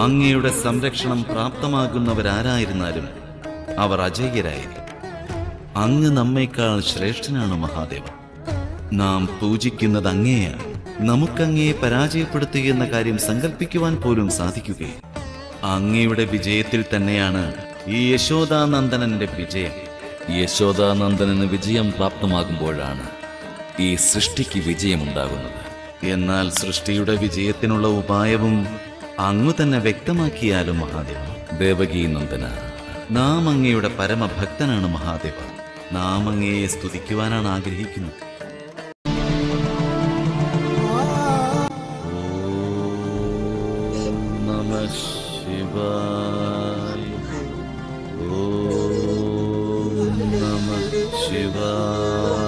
അങ്ങയുടെ സംരക്ഷണം പ്രാപ്തമാകുന്നവരാരായിരുന്നാലും അവർ അജയ്യരായിരിക്കും. അങ്ങ് നമ്മേക്കാൾ ശ്രേഷ്ഠനാണ് മഹാദേവ. നാം പൂജിക്കുന്നത് അങ്ങയെയാണ്. നമുക്കങ്ങയെ പരാജയപ്പെടുത്തുകയെന്ന കാര്യം സങ്കല്പിക്കുവാൻ പോലും സാധിക്കുകയില്ല. അങ്ങയുടെ വിജയത്തിൽ തന്നെയാണ് ഈ യശോദാനന്ദനന്റെ വിജയം. യശോദാനന്ദനന് വിജയം പ്രാപ്തമാകുമ്പോഴാണ് ഈ സൃഷ്ടിക്ക് വിജയമുണ്ടാകുന്നത്. എന്നാൽ സൃഷ്ടിയുടെ വിജയത്തിനുള്ള ഉപായവും അങ്ങു തന്നെ വ്യക്തമാക്കിയാലും മഹാദേവ. ദേവകീ നന്ദന, നാം അങ്ങയുടെ പരമഭക്തനാണ് മഹാദേവ. നാം അങ്ങയെ സ്തുതിക്കുവാനാണ് ആഗ്രഹിക്കുന്നത്. ഓം നമഃ ശിവായ. ഓം നമഃ ശിവായ.